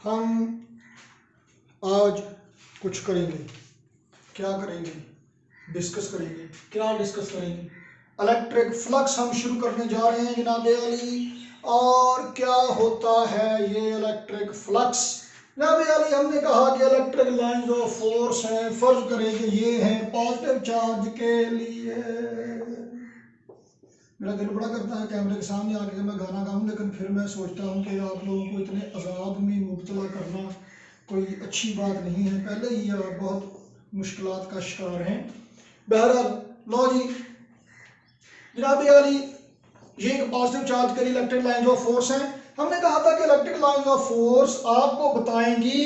हम आज कुछ करेंगे। क्या करेंगे? डिस्कस करेंगे। क्या डिस्कस करेंगे? इलेक्ट्रिक फ्लक्स हम शुरू करने जा रहे हैं जनाब अली। और क्या होता है ये इलेक्ट्रिक फ्लक्स? जनाब अली हमने कहा कि इलेक्ट्रिक लाइंस ऑफ फोर्स हैं, फर्ज करेंगे ये हैं पॉजिटिव चार्ज के लिए। मेरा दिल बड़ा करता है कैमरे के सामने आके मैं गाना गाऊं, लेकिन फिर मैं सोचता हूँ कि आप लोगों को इतने अजाब में मुब्तला करना कोई अच्छी बात नहीं है। पहले ही आप बहुत मुश्किलात का शिकार हैं। बहरहाल लो जी जनाब अली, ये एक पॉजिटिव चार्ज के लिए इलेक्ट्रिक लाइंस ऑफ फोर्स हैं। हमने कहा था कि इलेक्ट्रिक लाइंस ऑफ फोर्स आपको बताएंगी।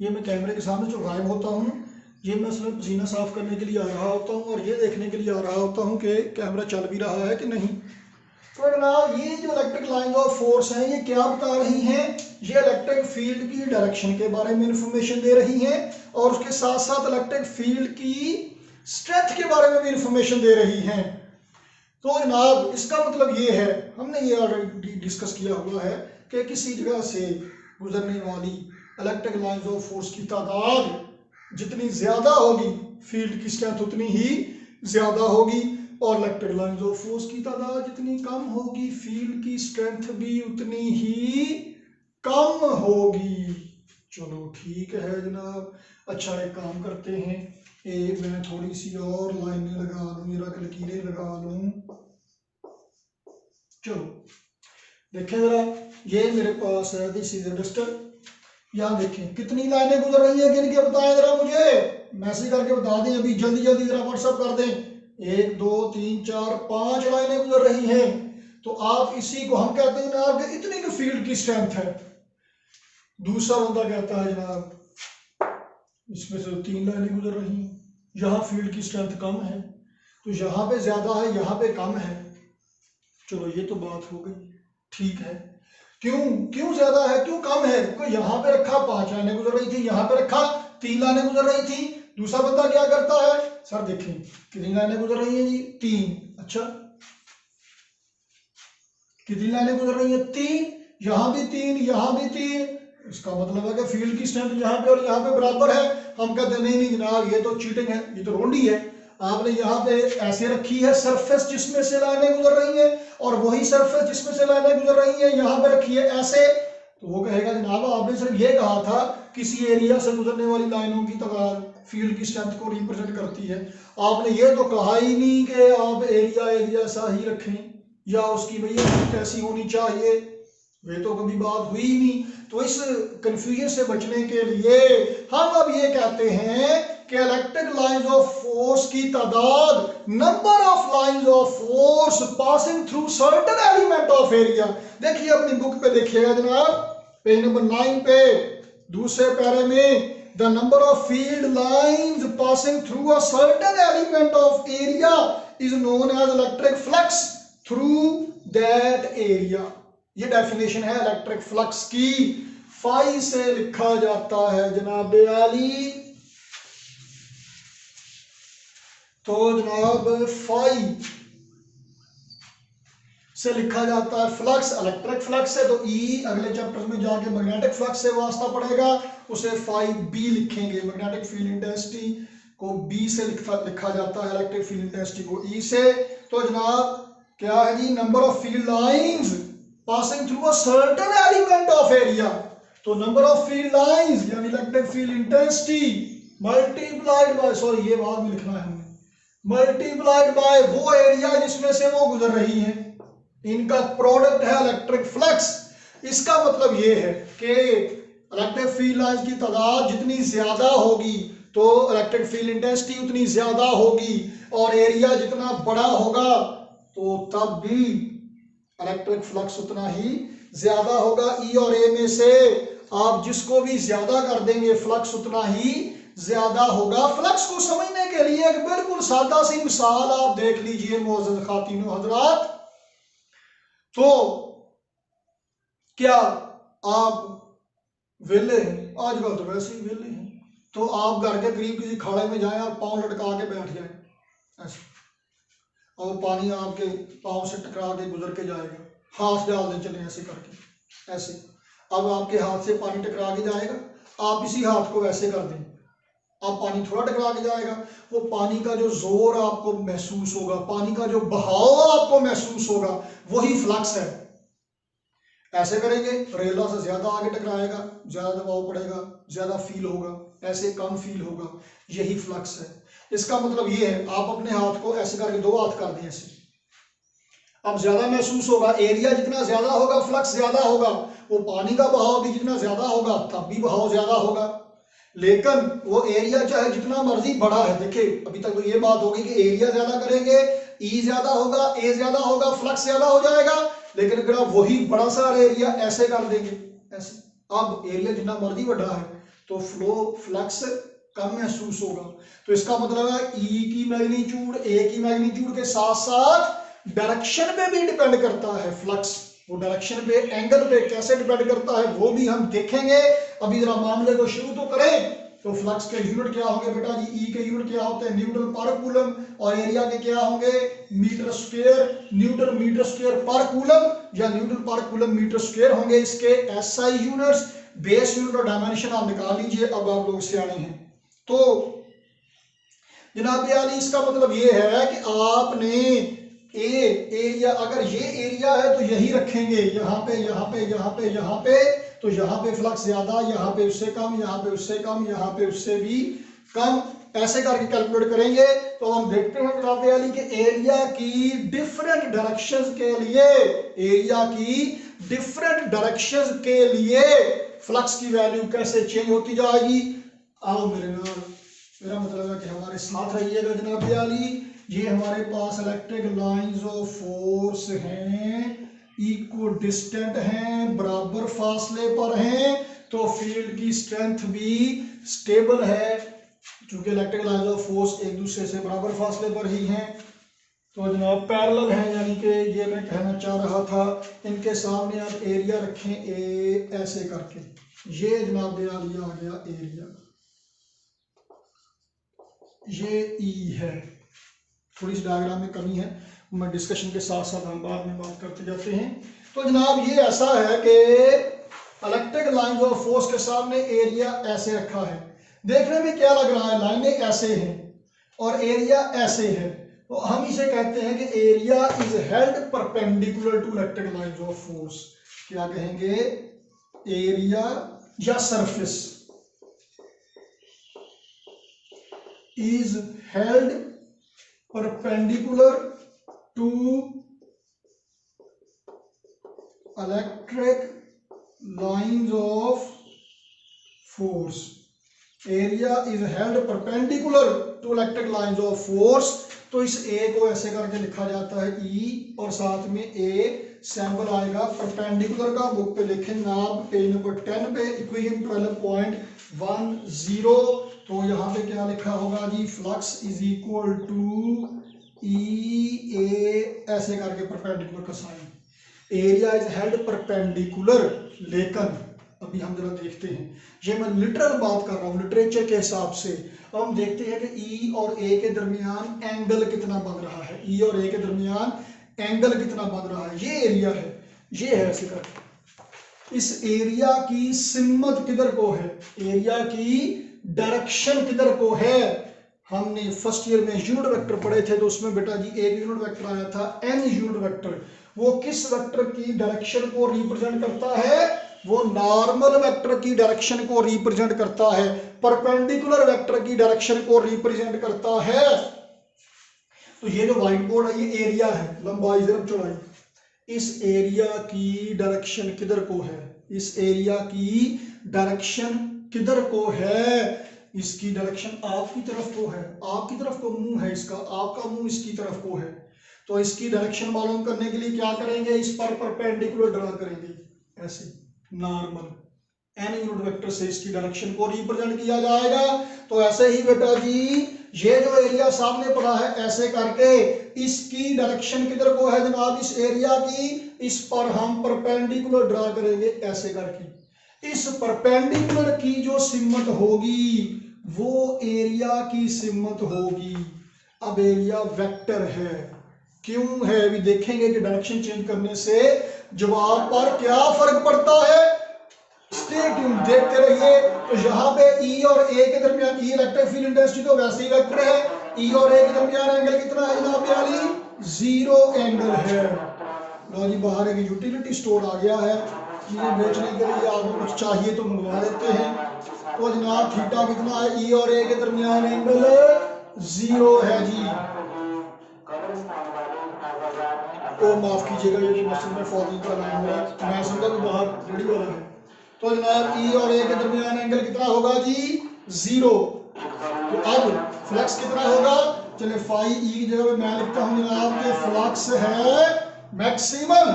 ये मैं कैमरे के सामने जो गायब होता हूँ, ये मैं उसमें पसीना साफ करने के लिए आ रहा होता हूँ और ये देखने के लिए आ रहा होता हूँ कि कैमरा चल भी रहा है कि नहीं। तो जनाब ये जो इलेक्ट्रिक लाइंस ऑफ फोर्स हैं, ये क्या बता रही हैं? ये इलेक्ट्रिक फील्ड की डायरेक्शन के बारे में इंफॉर्मेशन दे रही हैं और उसके साथ साथ इलेक्ट्रिक फील्ड की स्ट्रेंथ के बारे में भी इंफॉर्मेशन दे रही हैं। तो जनाब इसका मतलब ये है, हमने ये ऑलरेडी डिस्कस किया हुआ है कि किसी जगह से गुजरने वाली इलेक्ट्रिक लाइंस ऑफ फोर्स की तादाद जितनी ज्यादा होगी, फील्ड की स्ट्रेंथ उतनी ही ज्यादा होगी, और इलेक्ट्रिक लाइंस ऑफ फोर्स की तादाद जितनी कम होगी, फील्ड की स्ट्रेंथ भी उतनी ही कम होगी। चलो ठीक है जनाब। अच्छा एक काम करते हैं, एक मैं थोड़ी सी और लाइनें लगा लूं, जरा लकीरें लगा लूं। चलो देखें जरा, ये मेरे पास है दिस इज रजिस्टर। यहाँ देखें कितनी लाइनें गुजर रही है, गिन के बताएं जरा, मुझे मैसेज करके बता दें अभी, जल्दी जल्दी जरा व्हाट्सअप कर दें। 1 2 3 4 5 लाइनें गुजर रही हैं। तो आप इसी को हम कहते हैं जनाब कि इतनी की फील्ड की स्ट्रेंथ है। दूसरा बंदा कहता है जनाब इसमें से 3 लाइनें गुजर रही हैं, यहाँ फील्ड की स्ट्रेंथ कम है, तो यहाँ पे ज्यादा है यहाँ पे कम है। चलो ये तो बात हो गई, ठीक है। क्यों क्यों ज्यादा है क्यों कम है? क्योंकि यहाँ पे रखा 5 लाइनें गुजर रही थी, यहाँ पे रखा 3 लाइनें गुजर रही थी। दूसरा बंदा क्या करता है? सर देखें कितनी लाइनें गुजर रही हैं जी? 3। अच्छा कितनी लाइनें गुजर रही हैं? 3। यहाँ भी 3 यहाँ भी 3। इसका मतलब है कि फील्ड की स्ट्रेंथ यहाँ पे और यहाँ पे बराबर है। हम कहते हैं नहीं नहीं जनाब ये तो चीटिंग है, ये तो रोंडी है। आपने यहाँ पे ऐसे रखी है सरफेस जिसमें से लाइनें गुजर रही हैं, और वही सरफेस जिसमें से लाइनें गुजर रही हैं यहाँ पे रखी है ऐसे। तो वो कहेगा जनाब आपने सिर्फ ये कहा था किसी एरिया से गुजरने वाली लाइनों की तादाद फील्ड की स्ट्रेंथ को रिप्रेजेंट करती है। आपने ये तो कहा ही नहीं कि आप एरिया एरिया सा ही रखें या उसकी वही कैसी होनी चाहिए, वे तो कभी बात हुई ही नहीं। तो इस कंफ्यूजन से बचने के लिए हम अब ये कहते हैं कि इलेक्ट्रिक लाइंस ऑफ फोर्स की तादाद number of lines of force passing through certain element of area. देखिए अपनी बुक पे देखिएगा जनाब, पेज नंबर 9 पे दूसरे पैरे में, the number of field lines passing through a certain element of area is known as electric flux through that area. ये डेफिनेशन है इलेक्ट्रिक फ्लक्स की। फाई से लिखा जाता है जनाब आली। तो जनाब फाई से लिखा जाता है फ्लक्स, इलेक्ट्रिक फ्लक्स है। तो ई अगले चैप्टर में जाके मैग्नेटिक फ्लक्स से वास्ता पड़ेगा, उसे फाई बी लिखेंगे। मैग्नेटिक फील्ड इंटेंसिटी को बी से लिखा जाता है, इलेक्ट्रिक फील्ड इंटेंसिटी को ई से। तो जनाब क्या है जी? Number of field lines passing through a certain element of area. तो नंबर ऑफ फील्ड लाइंस यानी electric field intensity multiplied by, sorry ये बाद में लिखना है हमने, मल्टीप्लाइड बाय वो एरिया जिसमें से वो गुजर रही है, इनका प्रोडक्ट है इलेक्ट्रिक फ्लक्स। इसका मतलब ये है कि इलेक्ट्रिक फील्ड लाइंस की तादाद जितनी ज्यादा होगी तो इलेक्ट्रिक फील्ड इंटेंसिटी उतनी ज्यादा होगी, और एरिया जितना बड़ा होगा तो तब भी इलेक्ट्रिक फ्लक्स उतना ही ज्यादा होगा। ई और ए में से आप जिसको भी ज्यादा कर देंगे फ्लक्स उतना ही ज्यादा होगा। फ्लक्स को समझने के लिए एक बिल्कुल सादा सी मिसाल आप देख लीजिए मोअज़्ज़ज़ ख़ातिन हज़रात। तो क्या आप वेले हैं? आजकल तो वैसे ही वेले हैं, तो आप घर के करीब किसी खाड़े में जाएं और पांव लटका के बैठ जाएं ऐसे, और पानी आपके पांव से टकरा के गुजर के जाएगा, हाथ डाल दें चले ऐसे करके ऐसे। अब आपके हाथ से पानी टकरा के जाएगा, आप इसी हाथ को वैसे कर दें, अब पानी थोड़ा टकरा के जाएगा, वो पानी का जो जोर आपको महसूस होगा, पानी का जो बहाव आपको महसूस होगा, वही फ्लक्स है। ऐसे करेंगे रेला से ज्यादा आगे टकराएगा, ज्यादा दबाव पड़ेगा, ज्यादा फील होगा, ऐसे कम फील होगा, यही फ्लक्स है। इसका मतलब ये है, आप अपने हाथ को ऐसे करके दो हाथ कर दें ऐसे, अब ज्यादा महसूस होगा, एरिया जितना ज्यादा होगा फ्लक्स ज्यादा होगा, वो पानी का बहाव भी जितना ज्यादा होगा तब भी बहाव ज्यादा होगा। लेकिन वो एरिया चाहे जितना मर्जी बड़ा है, देखिए अभी तक तो ये बात होगी कि एरिया ज्यादा करेंगे ई ज्यादा होगा, ए ज्यादा होगा, फ्लक्स ज्यादा हो जाएगा। लेकिन अगर आप वही बड़ा सा एरिया ऐसे कर देंगे ऐसे, अब एरिया जितना मर्जी बड़ा है तो फ्लो फ्लक्स कम महसूस होगा। तो इसका मतलब है ई की मैग्नीट्यूड ए की मैग्नीट्यूड के साथ साथ डायरेक्शन पे भी डिपेंड करता है फ्लक्स। वो डायरेक्शन पे, एंगल पे कैसे डिपेंड करता है वो भी हम देखेंगे। अभी जरा मामले को शुरू तो करें। तो फ्लक्स के यूनिट क्या होंगे बेटा जी? ई के यूनिट क्या होते हैं? न्यूटन पर कूलम। और एरिया के क्या होंगे? Metre square, newton metre square पर कूलम या न्यूटन पर कूलम मीटर स्क्वायर होंगे इसके एसआई यूनिट्स। बेस यूनिट और डायमेंशन आप निकाल लीजिए, अब आप लोग सियाने हैं। तो जनाब यानी इसका मतलब ये है कि आपने एरिया, अगर ये एरिया है तो यही रखेंगे, यहाँ पे यहाँ पे यहाँ पे यहाँ पे, तो यहाँ पे फ्लक्स ज्यादा, यहाँ पे उससे कम, यहाँ पे उससे कम, यहाँ पे उससे भी कम, ऐसे करके कैलकुलेट करेंगे। तो हम देखते हैं जनाब यानी कि एरिया की डिफरेंट डायरेक्शंस के लिए, एरिया की डिफरेंट डायरेक्शंस के लिए फ्लक्स की वैल्यू कैसे चेंज होती जाएगी। आओ मेरे नाम, मेरा मतलब है कि हमारे साथ रहिएगा जनाब याली। ये हमारे पास इलेक्ट्रिक लाइंस ऑफ फोर्स हैं, इक्व डिस्टेंट हैं, बराबर फासले पर हैं, तो फील्ड की स्ट्रेंथ भी स्टेबल है क्योंकि इलेक्ट्रिक लाइंस ऑफ फोर्स एक दूसरे से बराबर फासले पर ही हैं। तो जनाब पैरेलल है, यानी कि ये मैं कहना चाह रहा था। इनके सामने आप एरिया रखें ए ऐसे करके, ये जनाब दिया आ गया एरिया, ये ई है। थोड़ी सी डायग्राम में कमी है, मैं डिस्कशन के साथ साथ हम बाद में बात करते जाते हैं। तो जनाब ये ऐसा है कि इलेक्ट्रिक लाइंस ऑफ फोर्स के सामने एरिया ऐसे रखा है। देखने में क्या लग रहा है? लाइनें ऐसे हैं और एरिया ऐसे है, तो हम इसे कहते हैं कि area is held perpendicular to electric lines of force. क्या कहेंगे? एरिया या surface is held perpendicular to electric lines of force. Area is held perpendicular to electric lines of force. तो इस ए को ऐसे करके लिखा जाता है ई, और साथ में ए सैंपल आएगा परपेंडिकुलर का। बुक पे लिखें नाम पेज नंबर 10 पे, इक्वेशन 12.10। तो यहाँ पे क्या लिखा होगा जी? Flux is equal to E A, ऐसे करके परपेंडिकुलर का sine. Area is held perpendicular, लेकिन अभी हम जरा देखते हैं, ये मैं लिटरल बात कर रहा हूँ लिटरेचर के हिसाब से। अब हम देखते हैं कि ई और ए के दरमियान एंगल कितना बन रहा है, ई और ए के दरमियान एंगल कितना बन रहा है। ये एरिया है, ये है ऐसे करके। इस एरिया की सिमत किधर को है? एरिया की डायरेक्शन किधर को है? हमने फर्स्ट ईयर में यूनिट वेक्टर पढ़े थे, तो उसमें बेटा जी एक यूनिट वेक्टर आया था एन यूनिट वेक्टर। वो किस वेक्टर की डायरेक्शन को रिप्रेजेंट करता है? वो नॉर्मल वेक्टर की डायरेक्शन को रिप्रेजेंट करता है, परपेंडिकुलर वेक्टर की डायरेक्शन को रिप्रेजेंट करता है। तो ये जो व्हाइट बोर्ड है ये एरिया है, लंबाई ज़रब चौड़ाई। इस एरिया की डायरेक्शन किधर को है? इस एरिया की डायरेक्शन किधर को है? इसकी डायरेक्शन आपकी तरफ को है, आपकी तरफ को मुंह है इसका, आपका मुंह इसकी तरफ को है। तो इसकी डायरेक्शन मालूम करने के लिए क्या करेंगे? इस पर परपेंडिकुलर ड्रा करेंगे ऐसे, नॉर्मल एन यूनिट वेक्टर से इसकी डायरेक्शन को रिप्रेजेंट किया जाएगा। तो ऐसे ही बेटा जी ये जो एरिया सामने पड़ा है ऐसे करके, इसकी डायरेक्शन किधर को है जनाब? इस एरिया की, इस पर हम परपेंडिकुलर ड्रा करेंगे ऐसे करके। इस परपेंडिकुलर की जो सिमत होगी वो एरिया की सिमत होगी। अब एरिया वेक्टर है, क्यों है अभी देखेंगे कि डायरेक्शन चेंज करने से जवाब पर क्या फर्क पड़ता है। स्टे ट्यून, देखते रहिए। तो यहाँ पे ई और ए के दरमियान, ई इलेक्ट्रिक फील्ड इंटेंसिटी तो वैसे ही वेक्टर है, ई और ए के दरमियान एंगल कितना है जनाब याली 0 एंगल है। लो जी बाहर एक यूटिलिटी स्टोर आ गया है, चीजें बेचने के लिए आपको कुछ चाहिए तो मंगवा देते हैं। तो जनाब थीटा कितना है, ई और ए के दरमियान एंगल 0 है जी। ओ माफ कीजिएगा, ये क्वेश्चन में फॉलोइंग का नाम है, मैं समझा कि बाहर रेडी वाला है। तो जनाब ई और ए के दरमियान एंगल कितना होगा जी 0। तो अब फ्लक्स कितना होगा, चले फाई ई की जगह पे मैं लिखता हूं जनाब कि फ्लक्स है मैक्सिमम,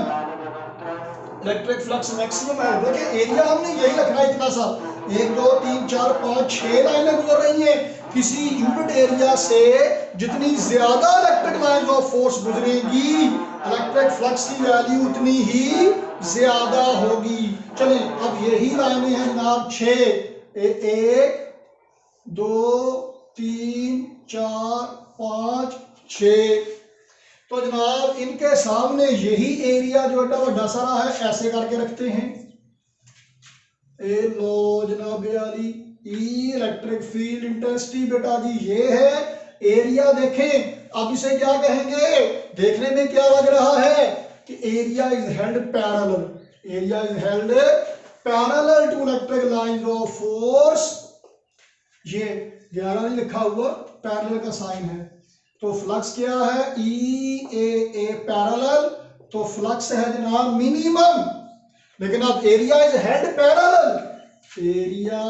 इलेक्ट्रिक फ्लक्स मैक्सिमम है। देखिए एरिया हमने यही रखना है इतना सा, 1 2 3 4 5 6 लाइनें गुजर रही हैं। किसी यूनिट एरिया से जितनी ज्यादा इलेक्ट्रिक लाइन ऑफ फोर्स गुजरेगी, इलेक्ट्रिक फ्लक्स की वैल्यू उतनी ही ज्यादा होगी। चलें अब यही लाइनें हैं जनाब 6, 1 2 3 4 5 6। तो जनाब इनके सामने यही एरिया जो है बड़ा सारा है, ऐसे करके रखते हैं। ए लो जनाब यारी ई इलेक्ट्रिक फील्ड इंटेंसिटी बेटा जी ये है एरिया। देखें अब इसे क्या कहेंगे, देखने में क्या लग रहा है कि area is held parallel, area is held parallel to electric lines of force. ये 11 नहीं लिखा हुआ, पैरेलल का साइन है। तो फ्लक्स क्या है, ई ए पैरेलल, तो फ्लक्स है जनाब मिनिमम। लेकिन अब area is held parallel, area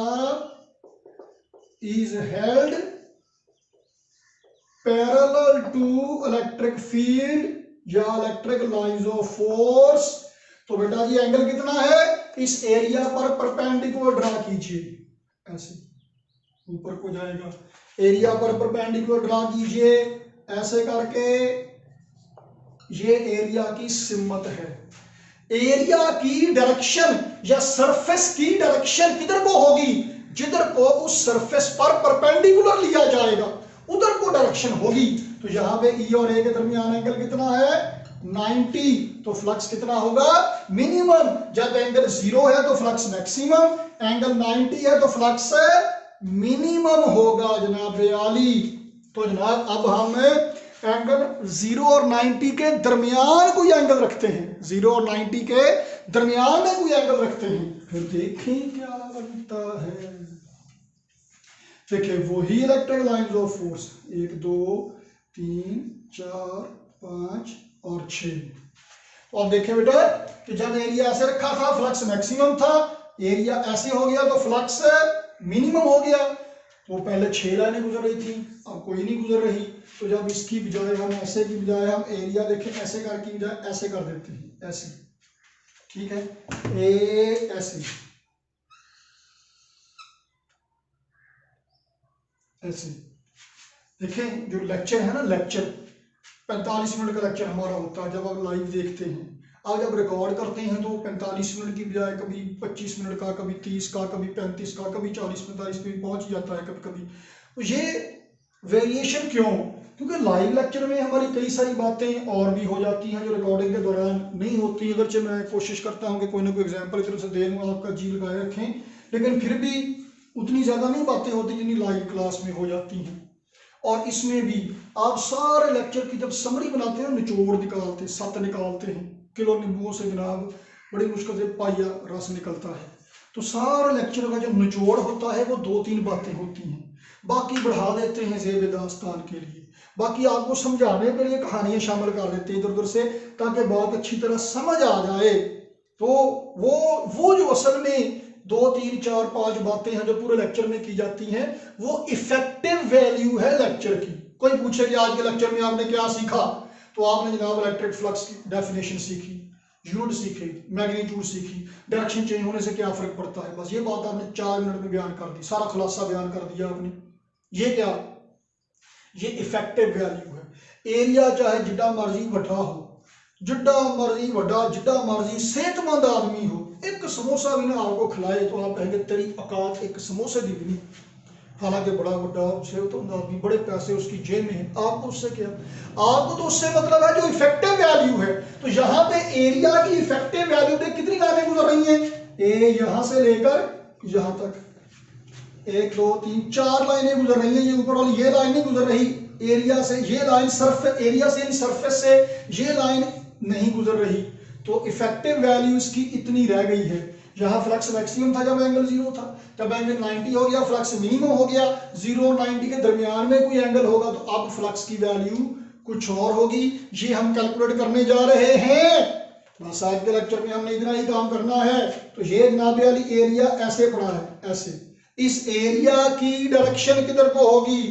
is held parallel to electric field या इलेक्ट्रिक लाइंस ऑफ फोर्स। तो बेटा जी एंगल कितना है, इस एरिया पर परपेंडिकुलर ड्रा कीजिए, ऐसे ऊपर को जाएगा, एरिया पर परपेंडिकुलर ड्रा कीजिए ऐसे करके। ये एरिया की सिमत है। एरिया की डायरेक्शन या सरफेस की डायरेक्शन किधर को होगी, जिधर को उस सरफेस पर परपेंडिकुलर लिया जाएगा उधर को डायरेक्शन होगी। तो यहां पे ई और ए के दरमियान एंगल कितना है 90, तो फ्लक्स कितना होगा मिनिमम। जब एंगल 0 है तो फ्लक्स मैक्सिमम, एंगल 90 है तो फ्लक्स मिनिमम होगा जनाब आली। तो जनाब अब हम एंगल 0 और 90 के दरमियान कोई एंगल रखते हैं, 0 और 90 के दरमियान में कोई एंगल रखते हैं, फिर देखें क्या बनता है। देखिए वही इलेक्ट्रिक लाइंस ऑफ फोर्स 1 2 3 4 5 और 6। तो अब देखें बेटा कि जब एरिया ऐसे रखा था फ्लक्स मैक्सिमम था, एरिया ऐसे हो गया तो फ्लक्स मिनिमम हो गया। तो पहले 6 लाइनें गुजर रही थी, अब कोई नहीं गुजर रही। तो जब इसकी बजाय हम ऐसे की बजाय हम एरिया देखें ऐसे करके बजाय ऐसे कर देते हैं, ऐसे, ठीक है, ए ऐसे ऐसे। देखें जो लेक्चर है ना, लेक्चर 45 मिनट का लेक्चर हमारा होता है जब आप लाइव देखते हैं। अब जब रिकॉर्ड करते हैं तो 45 मिनट की बजाय कभी 25 मिनट का, कभी 30 का, कभी 35 का, कभी 40-45 पे भी पहुंच जाता है कभी कभी। तो ये वेरिएशन क्यों, क्योंकि लाइव लेक्चर में हमारी कई सारी बातें और भी हो जाती हैं जो रिकॉर्डिंग के दौरान नहीं होती। अगरचे मैं कोशिश करता हूँ कि कोई ना कोई एग्जाम्पल की तरफ से दे दूँ, आपका जी लगाए रखें, लेकिन फिर भी उतनी ज़्यादा नहीं बातें होती जितनी लाइव क्लास में हो जाती हैं। और इसमें भी आप सारे लेक्चर की जब समरी बनाते हैं, निचोड़ निकालते, सत निकालते हैं, किलो नींबुओं से जनाब बड़ी मुश्किल से पाइया रस निकलता है। तो सारे लेक्चर का जो निचोड़ होता है वो 2-3 बातें होती हैं, बाकी बढ़ा देते हैं ज़ेब दास्तान के लिए, बाकी आपको समझाने के लिए कहानियाँ शामिल कर देते हैं इधर उधर से, ताकि बात अच्छी तरह समझ आ जाए। तो वो जो असल में 2 3 4 5 बातें हैं जो पूरे लेक्चर में की जाती हैं, वो इफेक्टिव वैल्यू है लेक्चर की। कोई पूछे कि आज के लेक्चर में आपने क्या सीखा, तो आपने जनाब इलेक्ट्रिक फ्लक्स की डेफिनेशन सीखी, यूनिट सीखी, मैग्नीट्यूड सीखी, डायरेक्शन चेंज होने से क्या फर्क पड़ता है, बस ये बात आपने 4 मिनट में बयान कर दी, सारा खुलासा बयान कर दिया आपने। ये क्या, ये इफेक्टिव वैल्यू है। एरिया चाहे जिड्डा मर्जी वड्डा हो, जिड्डा मर्जी वड्डा, जिड्डा मर्जी सेहतमंद आदमी हो, एक समोसा भी ना आपको खिलाए तो आप कहेंगे तेरी औकात एक समोसे दी भी नहीं, हालांकि बड़ा बड़ा सेहतमंद आदमी, बड़े पैसे उसकी जेब में है, आपको उससे क्या, आपको तो उससे मतलब है जो इफेक्टिव वैल्यू है। तो यहाँ पे एरिया की इफेक्टिव वैल्यू पे कितनी लाइनें गुजर रही हैं, ए यहां से लेकर यहां तक 1 2 3 4 लाइनें गुजर रही हैं। ये ऊपर वाली ये लाइन नहीं गुजर रही एरिया से, ये लाइन एरिया से यानी सरफेस से ये लाइन नहीं गुजर रही। तो इफेक्टिव वैल्यू इसकी इतनी रह गई है। यहाँ फ्लक्स मैक्सिमम था जब एंगल 0 था, जब एंगल 90 हो गया फ्लक्स मिनिमम हो गया। 0 और 90 के दरमियान में कोई एंगल होगा तो अब फ्लक्स की वैल्यू कुछ और होगी। ये हम कैलकुलेट करने जा रहे हैं। बस आज के लेक्चर में हमने इतना ही काम करना है। तो ये जनाब वाली एरिया ऐसे पड़ा है, ऐसे। इस एरिया की डायरेक्शन किधर को होगी?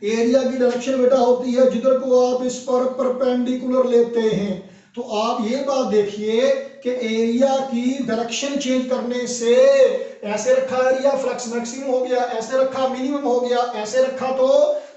एरिया की डायरेक्शन बेटा होती है जिधर को आप इस पर परपेंडिकुलर लेते हैं। तो आप ये बात देखिए कि एरिया की डायरेक्शन चेंज करने से ऐसे रखा एरिया फ्लक्स मैक्सिमम हो गया, ऐसे रखा मिनिमम हो गया, ऐसे रखा तो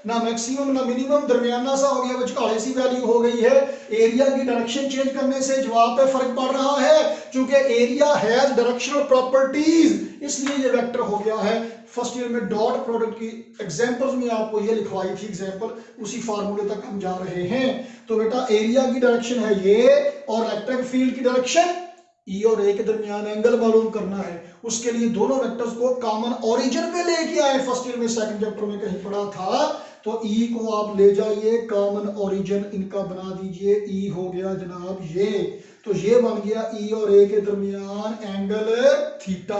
ना मैक्सिमम ना मिनिमम दरमियाना सा हो गया, विचकाले सी वैल्यू हो गई है। एरिया की डायरेक्शन चेंज करने से जवाब पे फर्क पड़ रहा है। क्योंकि एरिया हैज डायरेक्शनल प्रॉपर्टीज इसलिए ये वेक्टर हो गया है। फर्स्ट ईयर में डॉट प्रोडक्ट की एग्जांपल्स में आपको ये लिखवाई थी एग्जांपल, उसी फार्मूले तक हम जा रहे हैं। तो बेटा एरिया की डायरेक्शन है ये और इलेक्ट्रिक फील्ड की डायरेक्शन ई और ए के दरमियान एंगल मालूम करना है। उसके लिए दोनों वेक्टर्स को कॉमन ओरिजिन पे लेके आए। फर्स्ट ईयर में सेकंड चैप्टर में कहीं पढ़ा था। तो ई को आप ले जाइए कॉमन ओरिजिन इनका बना दीजिए। ई हो गया जनाब ये, तो ये बन गया ई और ए के दरमियान एंगल थीटा।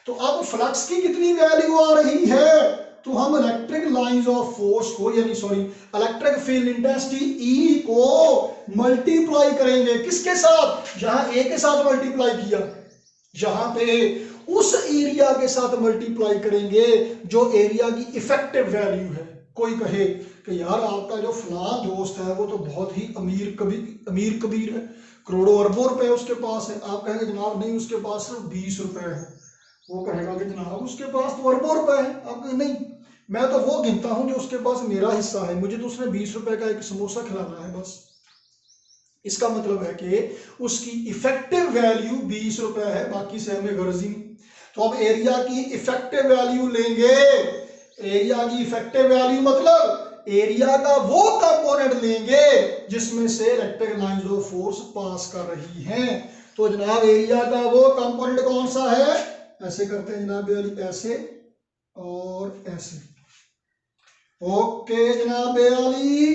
तो अब फ्लक्स की कितनी वैल्यू आ रही है? तो हम इलेक्ट्रिक लाइंस ऑफ फोर्स को यानी इलेक्ट्रिक फील्ड इंटेंसिटी ई को मल्टीप्लाई करेंगे किसके साथ? जहां ए के साथ मल्टीप्लाई किया, जहां पे उस एरिया के साथ मल्टीप्लाई करेंगे जो एरिया की इफेक्टिव वैल्यू है। कोई कहे कि यार आपका जो फलां दोस्त है वो तो बहुत ही अमीर कबीर है, करोड़ों अरबों रुपए उसके पास है। आप कहेंगे जनाब नहीं उसके पास सिर्फ 20 रुपए है। वो कहेगा कि जनाब उसके पास तो अरबों रुपए है। आप कहेंगे नहीं मैं तो वो गिनता हूं जो उसके पास मेरा हिस्सा है, मुझे तो उसने 20 रुपए का एक समोसा खिलाना है बस। इसका मतलब है कि उसकी इफेक्टिव वैल्यू 20 रुपए है, बाकी से हमें गर्ज ही नहीं। तो अब एरिया की इफेक्टिव वैल्यू लेंगे। एरिया की इफेक्टिव वैल्यू मतलब एरिया का वो कंपोनेंट लेंगे जिसमें से electric lines of force pass कर रही हैं। तो जनाब एरिया का वो कंपोनेंट कौन सा है? ऐसे करते हैं जनाब वाली, ऐसे और ऐसे। ओके जनाब वाली,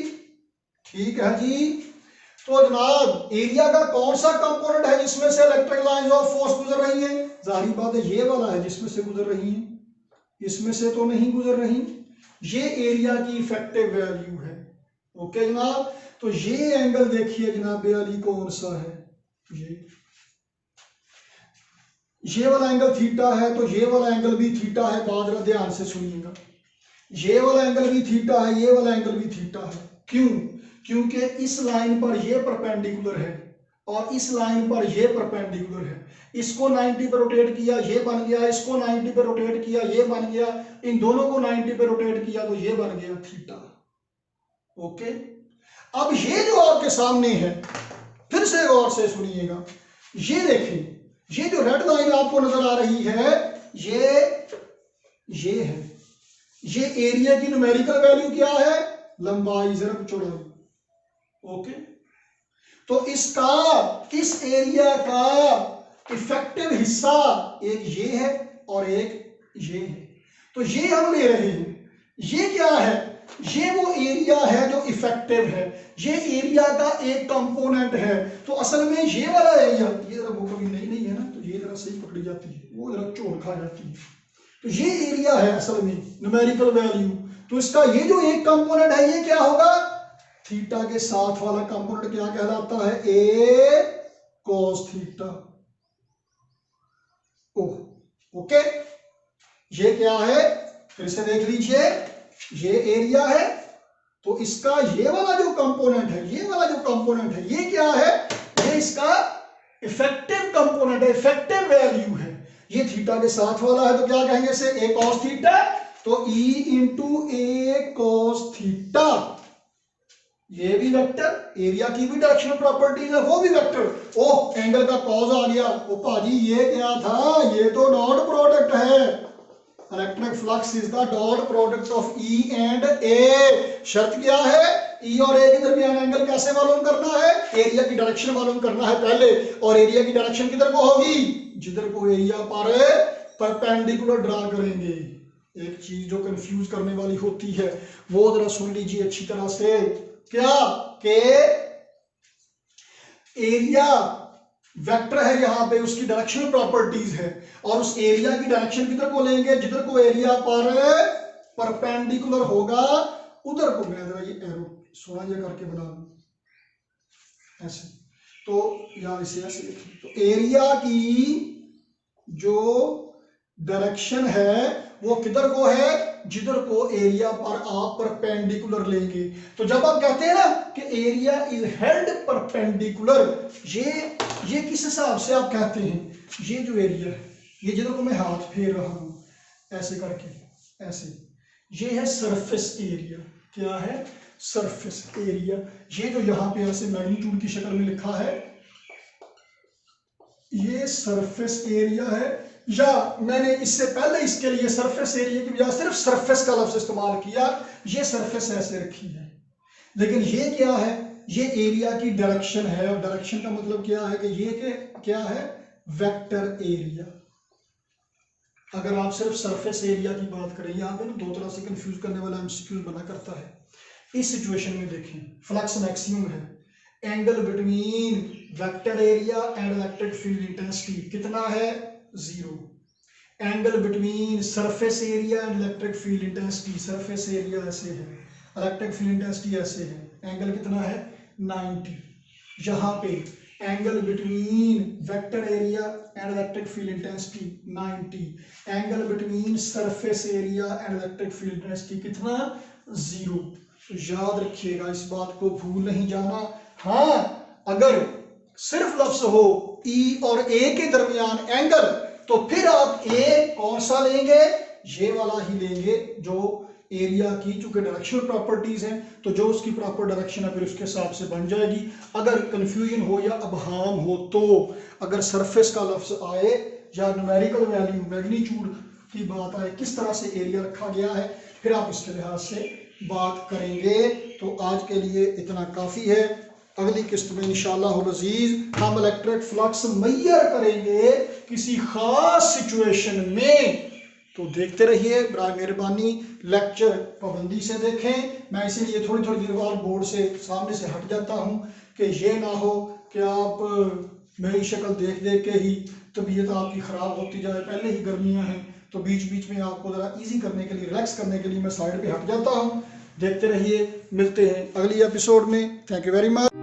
ठीक है जी। तो जनाब एरिया का कौन सा कंपोनेंट है जिसमें से इलेक्ट्रिक लाइंस ऑफ फोर्स गुजर रही है? जाहिर बात है ये वाला है जिसमें से गुजर रही है, इसमें से तो नहीं गुजर रही। ये एरिया की इफेक्टिव वैल्यू है। ओके जनाब, तो ये एंगल देखिए जनाब वाली कौन सा है? ये वाला एंगल थीटा है, तो ये वाला एंगल भी थीटा है। बात जरा ध्यान से सुनिएगा, ये वाला एंगल भी थीटा है, ये वाला एंगल भी थीटा है। क्यों? क्योंकि इस लाइन पर ये परपेंडिकुलर है और इस लाइन पर ये परपेंडिकुलर है। इसको 90 पर रोटेट किया ये बन गया, इसको 90 पर रोटेट किया ये बन गया, इन दोनों को 90 पर रोटेट किया तो ये बन गया थीटा। ओके, अब ये जो आपके सामने है फिर से गौर से सुनिएगा। ये देखिए, ये जो रेड लाइन आपको नजर आ रही है ये है, ये एरिया की न्यूमेरिकल वैल्यू क्या है? लंबाई ज़रब चौड़ाई। ओके, तो इसका इस एरिया का इफेक्टिव हिस्सा एक ये है और एक ये है। तो ये हम ले रहे हैं। ये क्या है? ये वो एरिया है जो इफेक्टिव है, ये एरिया का एक कंपोनेंट है। तो असल में ये वाला एरिया, ये जरा वो कभी नहीं है ना, तो ये जरा सही पकड़ी जाती है, वो जरा चोट खा जाती है। तो ये एरिया है असल में न्यूमेरिकल वैल्यू। तो इसका ये जो एक कंपोनेंट है ये क्या होगा? थीटा के साथ वाला कंपोनेंट क्या कहलाता है? ए कॉस थीटा। ओके, ये क्या है? फिर से देख लीजिए, ये एरिया है तो इसका ये वाला जो कंपोनेंट है, ये वाला जो कंपोनेंट है ये क्या है? ये इसका इफेक्टिव कंपोनेंट है, इफेक्टिव वैल्यू है। ये थीटा के साथ वाला है तो क्या कहेंगे इसे? ए कॉस थीटा। तो ई इंटू ए कॉस थीटा, ये भी वेक्टर, एरिया की भी डायरेक्शनल प्रॉपर्टीज है वो भी वेक्टर। ओह, एंगल का कॉस आ गया। ओ भाजी ये क्या था? ये तो डॉट प्रोडक्ट है। Electric flux is the dot product of E and A. शर्त क्या है, ई और ए के दरमियान एंगल कैसे मालूम करना है, एरिया की डायरेक्शन मालूम करना है पहले, और एरिया की डायरेक्शन किधर को होगी, जिधर को एरिया पर परपेंडिकुलर ड्रा करेंगे। एक चीज जो कंफ्यूज करने वाली होती है वो जरा सुन लीजिए अच्छी तरह से, क्या के एरिया वेक्टर है यहाँ पे, उसकी डायरेक्शनल प्रॉपर्टीज है, और उस एरिया की डायरेक्शन किधर को लेंगे, जिधर को एरिया पर परपेंडिकुलर होगा उधर को। मैं जरा ये एरो सोना ये करके बना दूं ऐसे, तो या इसे ऐसे लिखें, तो एरिया की जो डायरेक्शन है वो किधर को है, जिधर को एरिया पर आप परपेंडिकुलर लेंगे। तो जब आप कहते हैं ना कि एरिया इज हेल्ड परपेंडिकुलर, ये किस हिसाब से आप कहते हैं, ये जो एरिया है, ये जिधर को मैं हाथ फेर रहा हूं ऐसे करके ऐसे, ये है सरफेस एरिया। क्या है, सरफेस एरिया। ये जो यहां पे ऐसे मैग्नीट्यूड की शक्ल में लिखा है ये सरफेस एरिया है, या मैंने इससे पहले इसके लिए सरफेस एरिया की बजाय सिर्फ सरफेस का लफ्ज इस्तेमाल किया, ये सरफेस ऐसे रखी है। लेकिन ये क्या है, ये एरिया की डायरेक्शन है, और डायरेक्शन का मतलब क्या है कि ये क्या है, वेक्टर एरिया। अगर आप सिर्फ सरफेस एरिया की बात करें, यहाँ पे ना दो तरह से कंफ्यूज करने वाला एमसीक्यू बना करता है। इस सिचुएशन में देखें, फ्लक्स मैक्सिमम है, angle between vector area and electric field intensity कितना है, 0। Angle between surface area and electric field intensity, surface area ऐसे है, इलेक्ट्रिक फील्ड इंटेंसिटी ऐसे है, एंगल कितना है, 90। यहाँ पे angle between vector area and electric field intensity 90, angle between surface area and electric field intensity कितना, 0। तो याद रखिएगा, इस बात को भूल नहीं जाना। हाँ, अगर सिर्फ लफ्ज हो ई और ए के दरमियान एंगल, तो फिर आप ए कौन सा लेंगे, ये वाला ही लेंगे जो एरिया की, चूंकि डायरेक्शनल प्रॉपर्टीज हैं तो जो उसकी प्रॉपर डायरेक्शन है फिर उसके हिसाब से बन जाएगी। अगर कंफ्यूजन हो या अबहाम हो, तो अगर सरफेस का लफ्ज आए या न्यूमेरिकल वैल्यू मैग्नीट्यूड की बात आए, किस तरह से एरिया रखा गया है, फिर आप इसके लिहाज से बात करेंगे। तो आज के लिए इतना काफी है। अगली किस्त में इंशाअल्लाह अज़ीज हम इलेक्ट्रिक फ्लक्स मैयर करेंगे किसी खास सिचुएशन में। तो देखते रहिए, बराए मेहरबानी लेक्चर पाबंदी से देखें। मैं इसीलिए थोड़ी थोड़ी देर बाद बोर्ड से सामने से हट जाता हूं कि ये ना हो कि आप मेरी शक्ल देख देख के ही तबीयत आपकी ख़राब होती जाए। पहले ही गर्मियां हैं तो बीच बीच में आपको ज़रा इजी करने के लिए, रिलैक्स करने के लिए मैं साइड पे हट जाता हूं। देखते रहिए, मिलते हैं अगली एपिसोड में। Thank you very much.